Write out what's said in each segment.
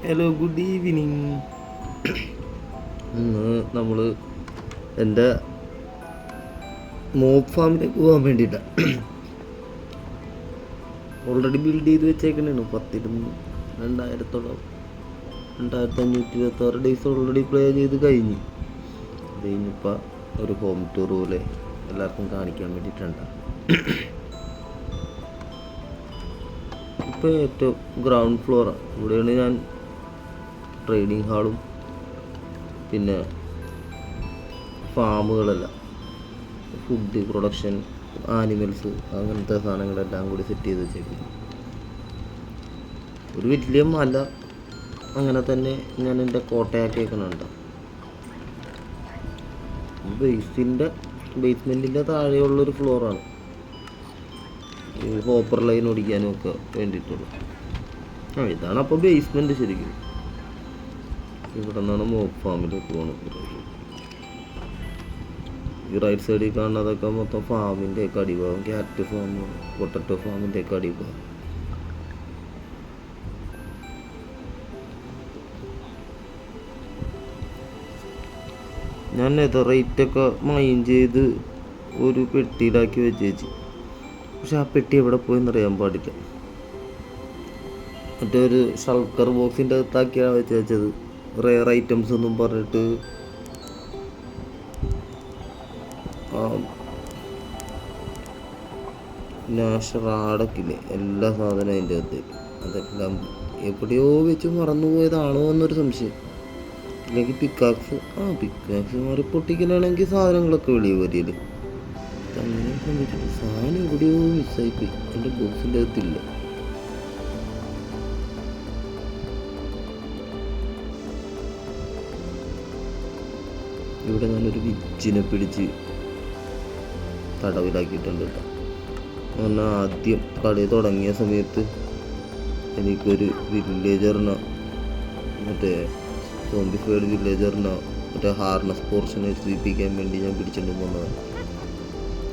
Hello, good evening. ഇന്ന് നമ്മൾ എൻ്റെ മോപ്പ് ഫാമിലേക്ക് പോകാൻ വേണ്ടിയിട്ടാണ്. ഓൾറെഡി ബിൽഡ് ചെയ്ത് വെച്ചേക്കണേണ്. 2526 ഡേയ്സ് ഓൾറെഡി പ്ലേ ചെയ്ത് കഴിഞ്ഞ്. അത് കഴിഞ്ഞപ്പോൾ ഒരു ഹോം ടൂർ പോലെ എല്ലാവർക്കും കാണിക്കാൻ വേണ്ടിയിട്ടുണ്ട്. ഇപ്പോൾ ഏറ്റവും ഗ്രൗണ്ട് ഫ്ലോറാണ്. ഇവിടെയാണ് ഞാൻ ട്രെയിനിങ് ഹാളും പിന്നെ ഫാമുകളെല്ലാം, ഫുഡ് പ്രൊഡക്ഷൻ, ആനിമൽസ്, അങ്ങനത്തെ സാധനങ്ങളെല്ലാം കൂടി സെറ്റ് ചെയ്ത് വെച്ചേക്കുന്നു. ഒരു വലിയ മല അങ്ങനെ തന്നെ ഞാൻ എൻ്റെ കോട്ടയാക്കിയേക്കണുണ്ട്. ബേസ്മെൻറ്റിൻ്റെ താഴെയുള്ളൊരു ഫ്ലോറാണ് ഈ ഹോപ്പർ ലൈൻ ഓടിക്കാനും ഒക്കെ വേണ്ടിയിട്ടുള്ളത്. ഇതാണ് അപ്പോൾ ബേസ്മെൻറ്റ്. ശരിക്കും ഇവിടെ നിന്നാണ് മോപ്പ് ഫാമിലേക്ക് പോകുന്നത്. ഈ റൈറ്റ് സൈഡിൽ കാണുന്നതൊക്കെ മൊത്തം ഫാമിൻ്റെ ഒക്കെ അടിഭാഗം, ക്യാറ്റ് ഫാം, പൊട്ടറ്റോ ഫാമിൻ്റെ ഒക്കെ അടിഭാഗം. ഞാൻ നെതറൈറ്റൊക്കെ മൈൻ ചെയ്ത് ഒരു പെട്ടിയിലാക്കി വെച്ചേച്ച്. പക്ഷെ ആ പെട്ടി എവിടെ പോയെന്നറിയാൻ പാടില്ല. മറ്റൊരു ഷൾക്കർ ബോക്സിൻ്റെ അകത്താക്കിയാണ് വെച്ചത്. റെയർ ഐറ്റംസ് എന്നും പറഞ്ഞിട്ട് നാഷറാടക്കില്ലേ, എല്ലാ സാധനവും അതിൻ്റെ അകത്തേക്ക്. അതെല്ലാം എവിടെയോ വെച്ച് മറന്നുപോയതാണോ എന്നൊരു സംശയം. അല്ലെങ്കിൽ പിക്കാക്സ് മാറി പൊട്ടിക്കലാണെങ്കിൽ സാധനങ്ങളൊക്കെ വെളിയിൽ വരില്ലേ. അങ്ങനെ സംഭവിച്ചിട്ട് സാധനം എവിടെയോ മിസ്സായിപ്പോയി. എൻ്റെ ബോക്സിൻ്റെ അകത്തില്ല. ഇവിടെ ഞാനൊരു വിച്ചിനെ പിടിച്ച് തടവിലാക്കിയിട്ടുണ്ട് കേട്ടോ. എന്നാൽ ആദ്യം കളി തുടങ്ങിയ സമയത്ത് എനിക്കൊരു വില്ലേജറിനെ, മറ്റേ സോംബിഫൈഡ് വില്ലേജറിനെ, മറ്റേ ഹാർനസ് പോർഷനെ സ്വീപ്പിക്കാൻ വേണ്ടി ഞാൻ പിടിച്ചിട്ട് പോകുന്നതാണ്.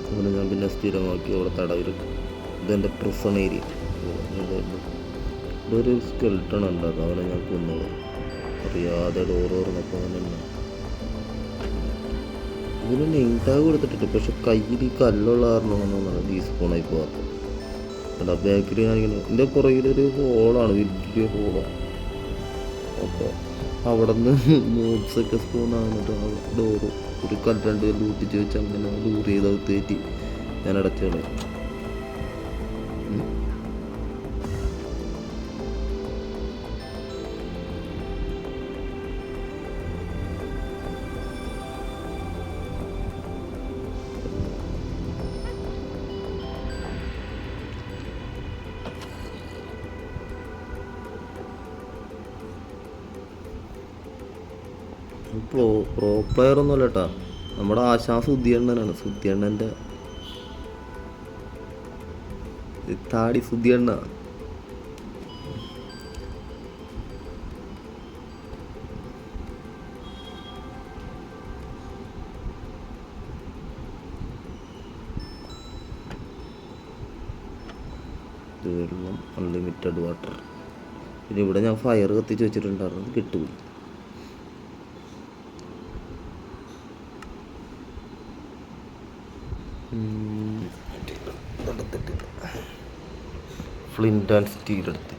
അങ്ങനെ ഞാൻ പിന്നെ സ്ഥിരമാക്കി അവിടെ തടവിൽ. ഇതെൻ്റെ പ്രിസൺ ഏരിയ. ഇവിടെ ഒരു സ്കെൽട്ടൺ ഉണ്ടാക്കും. അവനെ ഞാൻ കൊന്നത് അറിയാതെ ഡോറ് തുറന്നപ്പോൾ അവനെ ഇതിന് നെയിം ടാഗ് കൊടുത്തിട്ടിട്ട്. പക്ഷെ കയ്യിൽ ഈ കല്ലുള്ള കാരണമാണെന്നാണ് ഡീസ്പോണായി പോകാത്തത്. അല്ല, ബാക്കിൽ ഞാനിങ്ങനെ എൻ്റെ പുറകിലൊരു ഹോളാണ്, വലിയ ഹോളാണ്. അപ്പോൾ അവിടെ നിന്ന് മോബ്സൊക്കെ സ്പോണാകുന്നിട്ട് ആ ഡോറ് ഒരു രണ്ട് കല്ല് കൂട്ടിച്ച് വെച്ച് അങ്ങനെ ഡൂർ ചെയ്ത് കയറ്റി ഞാൻ അടച്ചു കളയും. പ്രോ പ്ലെയർ ഒന്നുമല്ല കേട്ടാ, നമ്മുടെ ആശാ സുദ്ധിയണ്ണനാണ്. സുദ്ധിയണ്ണൻ്റെ താടി സുദ്ധിയണ്ണ. വെള്ളം അൺലിമിറ്റഡ് വാട്ടർ. പിന്നെ ഇവിടെ ഞാൻ ഫയർ കത്തിച്ച് വെച്ചിട്ടുണ്ടായിരുന്നു, കിട്ടുപോയി. ഫ്ലിൻറ്റ് ആൻഡ് സ്റ്റീൽ എടുത്ത്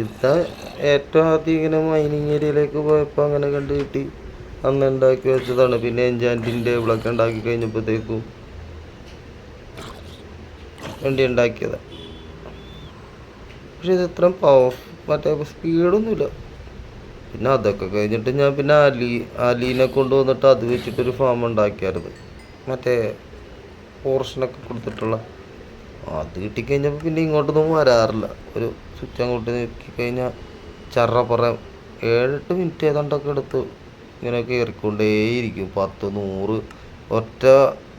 ഇത് ഏറ്റവും ആദ്യം ഇങ്ങനെ മൈനിങ് ഏരിയയിലേക്ക് പോയപ്പോൾ അങ്ങനെ കണ്ടു കിട്ടി. അന്ന് ഉണ്ടാക്കി വെച്ചതാണ്. പിന്നെ എൻചാൻറ്റിങ് ടേബിളൊക്കെ ഉണ്ടാക്കി കഴിഞ്ഞപ്പോഴത്തേക്കും വേണ്ടി ഉണ്ടാക്കിയതാണ്. പക്ഷെ ഇത് ഇത്രയും മറ്റേ സ്പീഡൊന്നുമില്ല. പിന്നെ അതൊക്കെ കഴിഞ്ഞിട്ട് ഞാൻ പിന്നെ അലീനെ കൊണ്ടുവന്നിട്ട് അത് വെച്ചിട്ടൊരു ഫാം ഉണ്ടാക്കിയായിരുന്നു. മറ്റേ പോർഷനൊക്കെ കൊടുത്തിട്ടുള്ള. അത് കിട്ടിക്കഴിഞ്ഞപ്പോൾ പിന്നെ ഇങ്ങോട്ടൊന്നും വരാറില്ല. ഒരു സ്വിച്ച് അങ്ങോട്ട് നോക്കിക്കഴിഞ്ഞാൽ ചറപ്പറ 7-8 മിനിറ്റ് ഏതാണ്ടൊക്കെ എടുത്ത് ഇങ്ങനെ കയറിക്കൊണ്ടേയിരിക്കും. 10-100 ഒറ്റ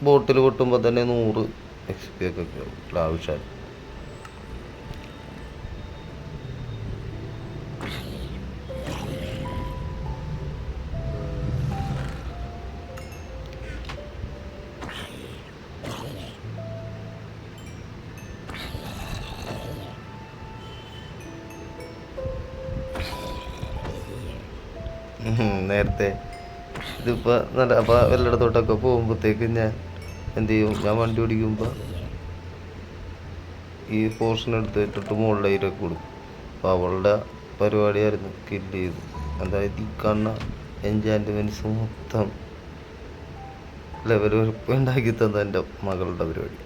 ബോട്ടിൽ പൊട്ടുമ്പോൾ തന്നെ 100 XP ഒക്കെ കയറും ആവശ്യമായി. നേരത്തെ ഇതിപ്പോൾ നല്ല അപ്പോൾ വല്ലയിടത്തോട്ടൊക്കെ പോകുമ്പോഴത്തേക്ക് ഞാൻ എന്ത് ചെയ്യും, ഞാൻ വണ്ടി ഓടിക്കുമ്പോൾ ഈ പോർഷൻ എടുത്തിട്ടിട്ട് മുകളിലേക്കൊക്കെ കൊടുക്കും. അപ്പോൾ അവളുടെ പരിപാടിയായിരുന്നു കില്ല് ചെയ്ത്. അതായത് ഈ കാണുന്ന എൻജാൻമെൻറ്റ്സ് മൊത്തം ലെവൽ ഉണ്ടാക്കി തന്ന എൻ്റെ മകളുടെ പരിപാടി.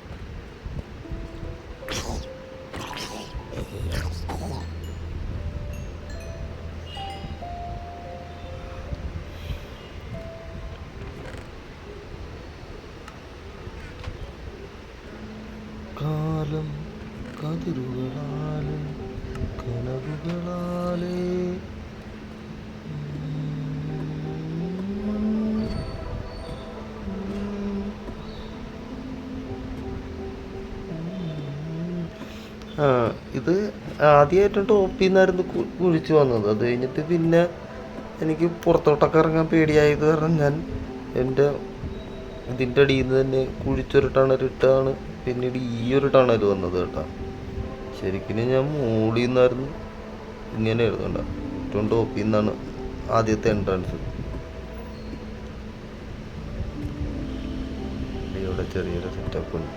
കാലം കതിരുകളാലെ കനവുകളാലേ ഇത് ആദ്യമായിട്ടും ടോപ്പിൽ നിന്നായിരുന്നു കുഴിച്ചു വന്നത്. അത് കഴിഞ്ഞിട്ട് പിന്നെ എനിക്ക് പുറത്തോട്ടൊക്കെ ഇറങ്ങാൻ പേടിയായത് കാരണം ഞാൻ എൻ്റെ ഇതിൻ്റെ അടിയിൽ നിന്ന് തന്നെ കുഴിച്ചൊരു ടണലിട്ടാണ് പിന്നീട് ഈ ഒരു ടണൽ വന്നത് കേട്ടോ. ശരിക്കും ഞാൻ മുകളിൽ നിന്നായിരുന്നു ഇങ്ങനെയായിരുന്നു കേട്ടോ. ഏറ്റവും ടോപ്പിൽ നിന്നാണ് ആദ്യത്തെ എൻട്രൻസ്. ഇവിടെ ചെറിയൊരു സെറ്റപ്പ് ഉണ്ട്.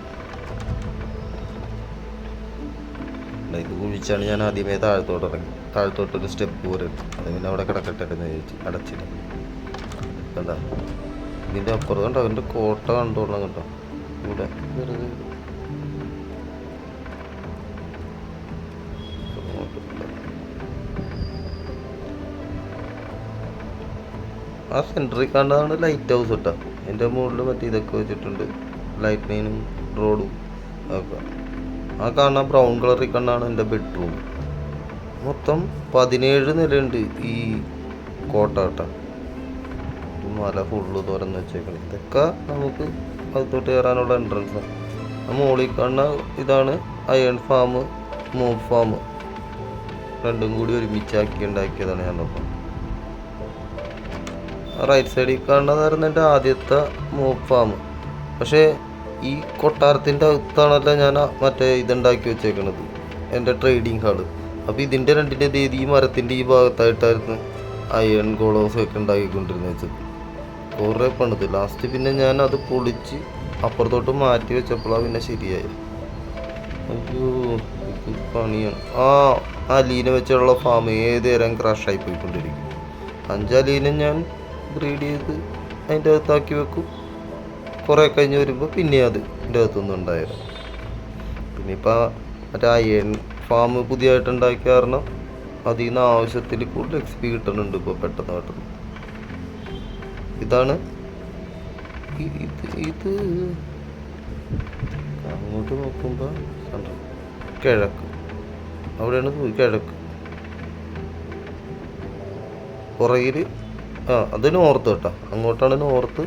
ഇത് കുഴിച്ചാണ് ഞാൻ ആദ്യമേ താഴത്തോട്ട് ഇറങ്ങി. താഴത്തോട്ടൊരു സ്റ്റെപ്പ് പോലെ എടുത്തു. അത് പിന്നെ അവിടെ കിടക്കട്ടെ എന്ന് ചോദിച്ചു അടച്ചില്ല. കണ്ടാ ഇതിൻ്റെ അപ്പുറത്ത് കണ്ടോ അവൻ്റെ കോട്ട കണ്ടോളാം കേട്ടോ. ഇവിടെ വെറുതെ ആ സെൻറ്ററിൽ കണ്ടതാണ് ലൈറ്റ് ഹൗസ് കേട്ടോ. എൻ്റെ മുകളിൽ മറ്റേ ഇതൊക്കെ വെച്ചിട്ടുണ്ട്, ലൈറ്റ്നിങ്ങും റോഡും ഒക്കെ. ആ കാണാൻ ബ്രൗൺ കളറിൽ കണ്ടാണ് എൻ്റെ ബെഡ്റൂം. മൊത്തം 17 നിലയുണ്ട് ഈ കോട്ട കേട്ടോ. മല ഫുള്ള് തുറന്ന് വെച്ചേക്കണം. ഇതൊക്കെ നമുക്ക് അകത്തോട്ട് കയറാനുള്ള എൻട്രൻസ്. മുകളിൽ കാണുന്ന ഇതാണ് അയൺ ഫാം, മോബ് ഫാം, രണ്ടും കൂടി ഒരുമിച്ചാക്കി ഉണ്ടാക്കിയതാണ് ഞാനപ്പം. റൈറ്റ് സൈഡിൽ കാണുന്നതായിരുന്നു എൻ്റെ ആദ്യത്തെ മോബ് ഫാം. പക്ഷേ ഈ കൊട്ടാരത്തിൻ്റെ അകത്താണല്ലോ ഞാൻ മറ്റേ ഇതുണ്ടാക്കി വെച്ചേക്കണത്, എൻ്റെ ട്രേഡിങ് ഹാള്. അപ്പോൾ ഇതിൻ്റെ രണ്ടിൻ്റെ ഈ മരത്തിൻ്റെ ഈ ഭാഗത്തായിട്ടായിരുന്നു അയൺ ഗോളോസ് ഒക്കെ ഉണ്ടാക്കിക്കൊണ്ടിരുന്നത് വെച്ചത്. കുറേ പണിത് ലാസ്റ്റ് പിന്നെ ഞാൻ അത് പൊളിച്ച് അപ്പുറത്തോട്ട് മാറ്റി വെച്ചപ്പോഴാണ് പിന്നെ ശരിയായി. അയ്യോ ഇത് പണിയാണ്. ആ അലീനെ വെച്ചുള്ള ഫാം ഏത് നേരം ക്രാഷായി പോയിക്കൊണ്ടിരിക്കും. 5 അലീനെ ഞാൻ ബ്രീഡ് ചെയ്ത് അതിൻ്റെ അകത്താക്കി വെക്കും. കുറേ കഴിഞ്ഞ് വരുമ്പോൾ പിന്നെ അത് എൻ്റെ അകത്തൊന്നും ഉണ്ടായിരുന്നു. പിന്നെ ഇപ്പം മറ്റേ അയൺ ഫാം പുതിയതായിട്ട് ഉണ്ടാക്കിയ കാരണം അതിൽ നിന്ന് ആവശ്യത്തിൽ കൂടുതൽ XP കിട്ടുന്നുണ്ട് ഇപ്പോൾ പെട്ടെന്ന്. ഇതാണ് ഇത് അങ്ങോട്ട് നോക്കുമ്പോൾ കിഴക്ക്, അവിടെയാണ് കിഴക്ക്. പുറകിൽ അത് നോർത്ത് കേട്ടോ. അങ്ങോട്ടാണ് നോർത്ത്.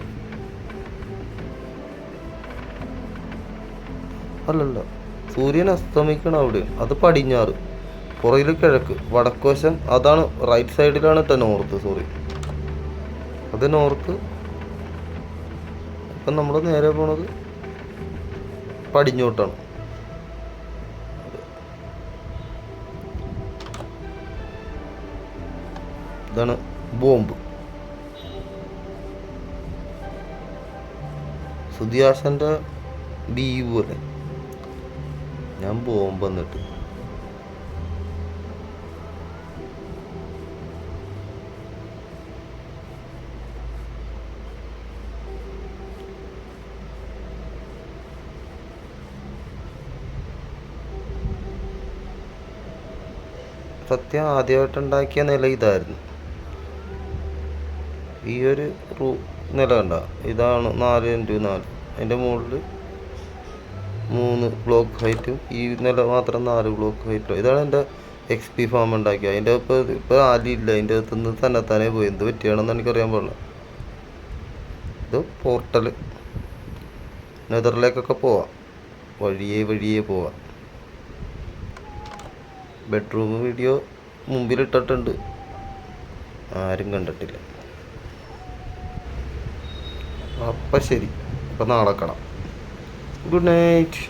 അല്ലല്ല, സൂര്യൻ അസ്തമിക്കണം അവിടെ, അത് പടിഞ്ഞാറ്. പുറകിൽ കിഴക്ക്, വടക്കുവശം അതാണ് റൈറ്റ് സൈഡിലാണ് കേട്ടോ നോർത്ത്. സോറി, അത് നോർത്ത്. അപ്പം നമ്മൾ നേരെ പോണത് പടിഞ്ഞോട്ടാണ്. ഇതാണ് ബോംബ്. സുധിയാസൻ്റെ ബീവ് പോലെ ഞാൻ ബോംബ് വന്നിട്ട്. സത്യം ആദ്യമായിട്ടുണ്ടാക്കിയ നില ഇതായിരുന്നു. ഈ ഒരു നില കണ്ട, ഇതാണ് 4x4. അതിൻ്റെ മുകളിൽ 3 ബ്ലോക്ക് ഹൈറ്റും ഈ നില മാത്രം 4 ബ്ലോക്ക് ഹൈറ്റും. ഇതാണ് എൻ്റെ XP ഫാം ഉണ്ടാക്കിയത്. അതിൻ്റെ ഇപ്പോൾ ആലില്ല, അതിൻ്റെ അകത്തുനിന്ന് തന്നെത്താനേ പോയി. എന്ത് പറ്റിയാണെന്ന് എനിക്കറിയാൻ പാടില്ല. ഇത് പോർട്ടൽ, നെതറിലേക്കൊക്കെ പോവാം, വഴിയേ പോവാം. ബെഡ്റൂം വീഡിയോ മുമ്പിലിട്ടിട്ടുണ്ട്, ആരും കണ്ടിട്ടില്ല. അപ്പം ശരി, അപ്പം നാളെ കാണാം. Good night.